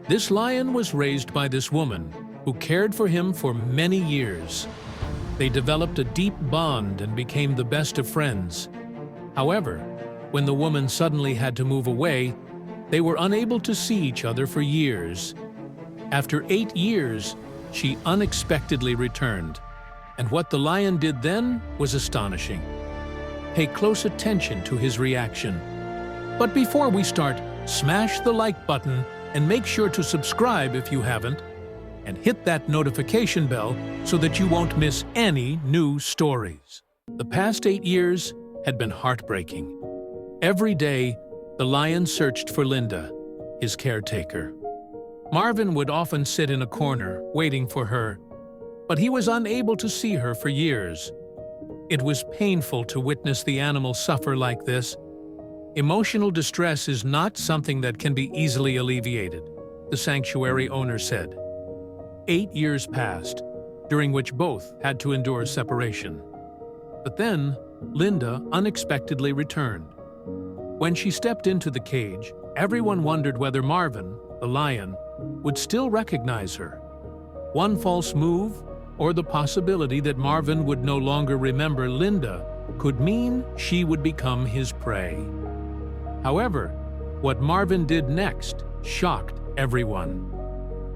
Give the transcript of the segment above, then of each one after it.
This lion was raised by this woman, who cared for him for many years. They developed a deep bond and became the best of friends. However, when the woman suddenly had to move away, they were unable to see each other for years. After 8 years, she unexpectedly returned, and what the lion did then was astonishing. Pay close attention to his reaction. But before we start, smash the like button and make sure to subscribe if you haven't, and hit that notification bell so that you won't miss any new stories. The past 8 years had been heartbreaking. Every day, the lion searched for Linda, his caretaker. Marvin would often sit in a corner, waiting for her, but he was unable to see her for years. It was painful to witness the animal suffer like this. Emotional distress is not something that can be easily alleviated, the sanctuary owner said. 8 years passed, during which both had to endure separation. But then, Linda unexpectedly returned. When she stepped into the cage, everyone wondered whether Marvin, the lion, would still recognize her. One false move, or the possibility that Marvin would no longer remember Linda, could mean she would become his prey. However, what Marvin did next shocked everyone.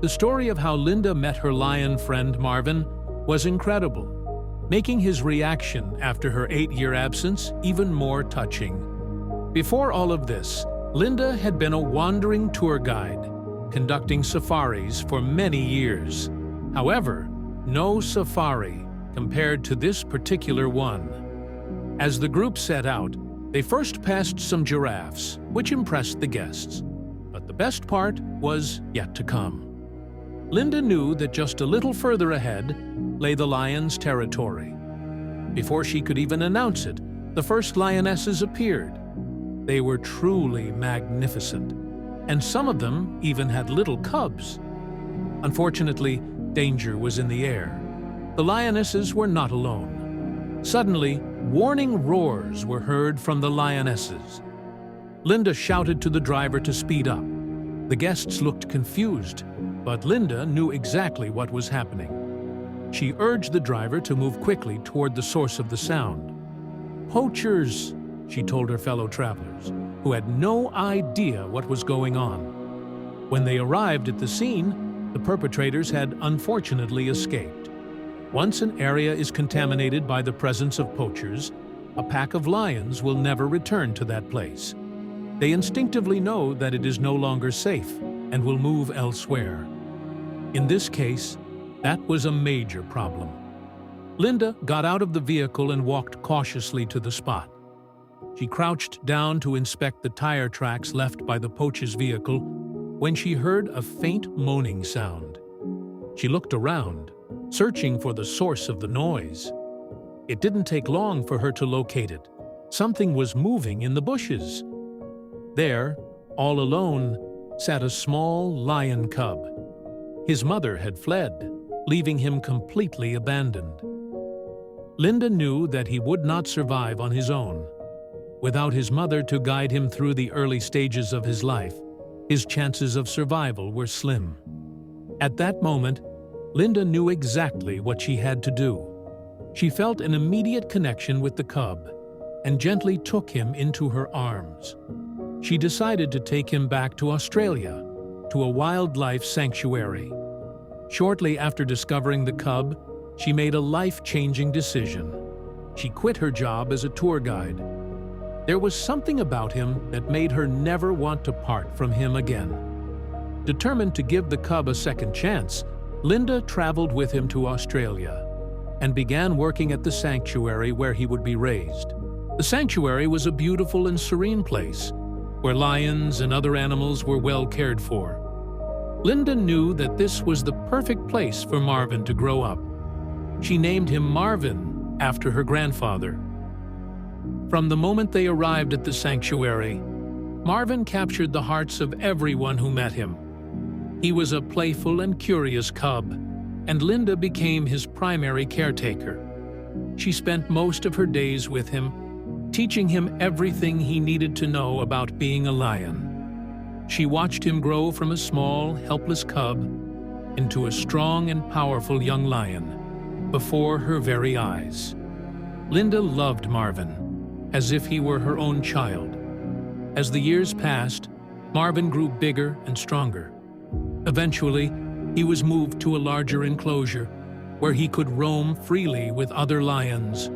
The story of how Linda met her lion friend Marvin was incredible, making his reaction after her 8-year absence even more touching. Before all of this, Linda had been a wandering tour guide, conducting safaris for many years. However, no safari compared to this particular one. As the group set out, they first passed some giraffes, which impressed the guests. But the best part was yet to come. Linda knew that just a little further ahead lay the lion's territory. Before she could even announce it, the first lionesses appeared. They were truly magnificent, and some of them even had little cubs. Unfortunately, danger was in the air. The lionesses were not alone. Suddenly, warning roars were heard from the lionesses. Linda shouted to the driver to speed up. The guests looked confused, but Linda knew exactly what was happening. She urged the driver to move quickly toward the source of the sound. "Poachers," she told her fellow travelers, who had no idea what was going on. When they arrived at the scene, the perpetrators had unfortunately escaped. Once an area is contaminated by the presence of poachers, a pack of lions will never return to that place. They instinctively know that it is no longer safe and will move elsewhere. In this case, that was a major problem. Linda got out of the vehicle and walked cautiously to the spot. She crouched down to inspect the tire tracks left by the poacher's vehicle when she heard a faint moaning sound. She looked around, searching for the source of the noise. It didn't take long for her to locate it. Something was moving in the bushes. There, all alone, sat a small lion cub. His mother had fled, leaving him completely abandoned. Linda knew that he would not survive on his own. Without his mother to guide him through the early stages of his life, his chances of survival were slim. At that moment, Linda knew exactly what she had to do. She felt an immediate connection with the cub and gently took him into her arms. She decided to take him back to Australia, to a wildlife sanctuary. Shortly after discovering the cub, she made a life-changing decision. She quit her job as a tour guide. There was something about him that made her never want to part from him again. Determined to give the cub a second chance, Linda traveled with him to Australia and began working at the sanctuary where he would be raised. The sanctuary was a beautiful and serene place, where lions and other animals were well cared for. Linda knew that this was the perfect place for Marvin to grow up. She named him Marvin after her grandfather. From the moment they arrived at the sanctuary, Marvin captured the hearts of everyone who met him. He was a playful and curious cub, and Linda became his primary caretaker. She spent most of her days with him, teaching him everything he needed to know about being a lion. She watched him grow from a small, helpless cub into a strong and powerful young lion before her very eyes. Linda loved Marvin as if he were her own child. As the years passed, Marvin grew bigger and stronger. Eventually, he was moved to a larger enclosure where he could roam freely with other lions.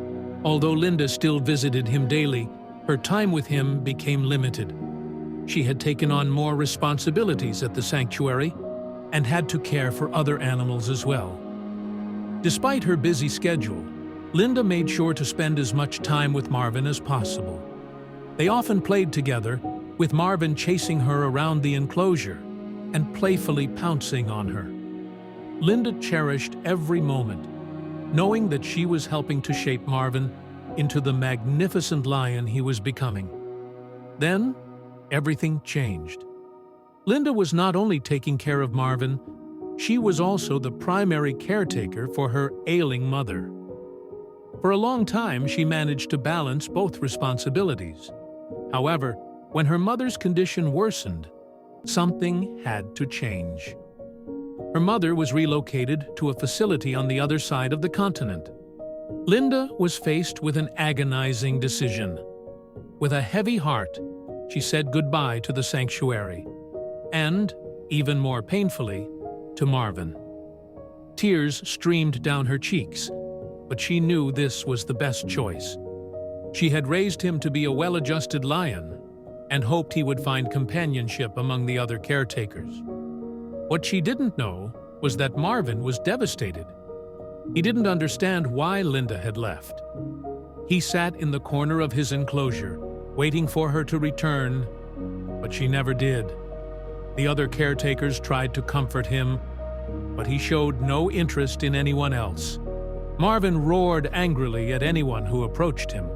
Although Linda still visited him daily, her time with him became limited. She had taken on more responsibilities at the sanctuary and had to care for other animals as well. Despite her busy schedule, Linda made sure to spend as much time with Marvin as possible. They often played together, with Marvin chasing her around the enclosure and playfully pouncing on her. Linda cherished every moment, knowing that she was helping to shape Marvin into the magnificent lion he was becoming. Then, everything changed. Linda was not only taking care of Marvin, she was also the primary caretaker for her ailing mother. For a long time, she managed to balance both responsibilities. However, when her mother's condition worsened, something had to change. Her mother was relocated to a facility on the other side of the continent. Linda was faced with an agonizing decision. With a heavy heart, she said goodbye to the sanctuary, and, even more painfully, to Marvin. Tears streamed down her cheeks, but she knew this was the best choice. She had raised him to be a well-adjusted lion and hoped he would find companionship among the other caretakers. What she didn't know was that Marvin was devastated. He didn't understand why Linda had left. He sat in the corner of his enclosure, waiting for her to return, but she never did. The other caretakers tried to comfort him, but he showed no interest in anyone else. Marvin roared angrily at anyone who approached him.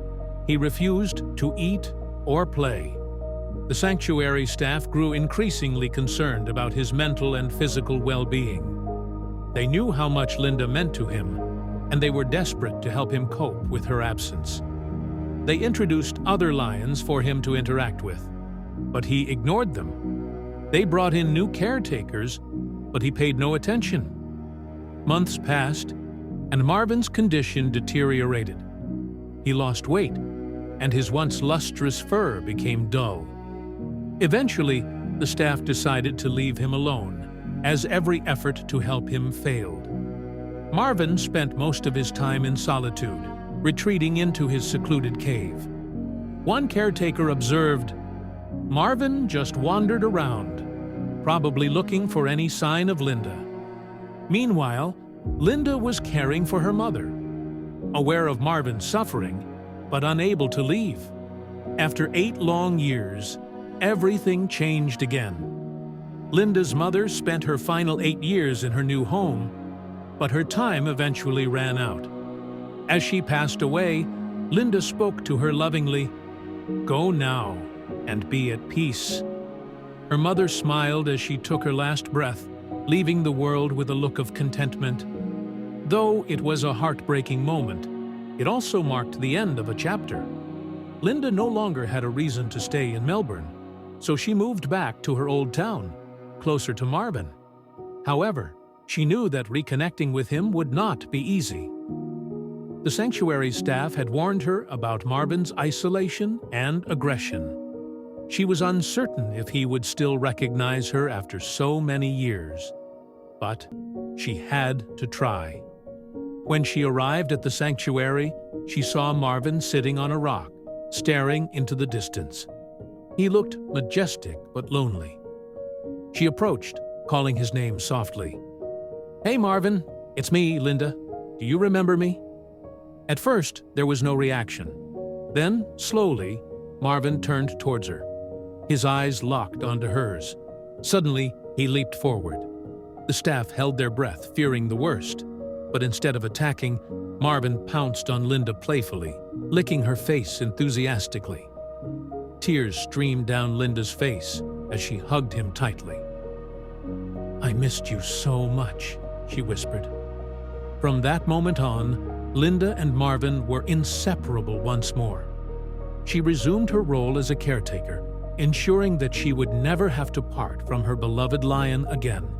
He refused to eat or play. The sanctuary staff grew increasingly concerned about his mental and physical well-being. They knew how much Linda meant to him, and they were desperate to help him cope with her absence. They introduced other lions for him to interact with, but he ignored them. They brought in new caretakers, but he paid no attention. Months passed, and Marvin's condition deteriorated. He lost weight, and his once lustrous fur became dull. Eventually, the staff decided to leave him alone, as every effort to help him failed. Marvin spent most of his time in solitude, retreating into his secluded cave. One caretaker observed, "Marvin just wandered around, probably looking for any sign of Linda." Meanwhile, Linda was caring for her mother, aware of Marvin's suffering, but unable to leave. After 8 long years, everything changed again. Linda's mother spent her final 8 years in her new home, but her time eventually ran out. As she passed away, Linda spoke to her lovingly, "Go now and be at peace." Her mother smiled as she took her last breath, leaving the world with a look of contentment. Though it was a heartbreaking moment, it also marked the end of a chapter. Linda no longer had a reason to stay in Melbourne, so she moved back to her old town, closer to Marvin. However, she knew that reconnecting with him would not be easy. The sanctuary staff had warned her about Marvin's isolation and aggression. She was uncertain if he would still recognize her after so many years. But she had to try. When she arrived at the sanctuary, she saw Marvin sitting on a rock, staring into the distance. He looked majestic but lonely. She approached, calling his name softly. "Hey Marvin, it's me, Linda. Do you remember me?" At first, there was no reaction. Then, slowly, Marvin turned towards her. His eyes locked onto hers. Suddenly, he leaped forward. The staff held their breath, fearing the worst. But instead of attacking, Marvin pounced on Linda playfully, licking her face enthusiastically. Tears streamed down Linda's face as she hugged him tightly. "I missed you so much," she whispered. From that moment on, Linda and Marvin were inseparable once more. She resumed her role as a caretaker, ensuring that she would never have to part from her beloved lion again.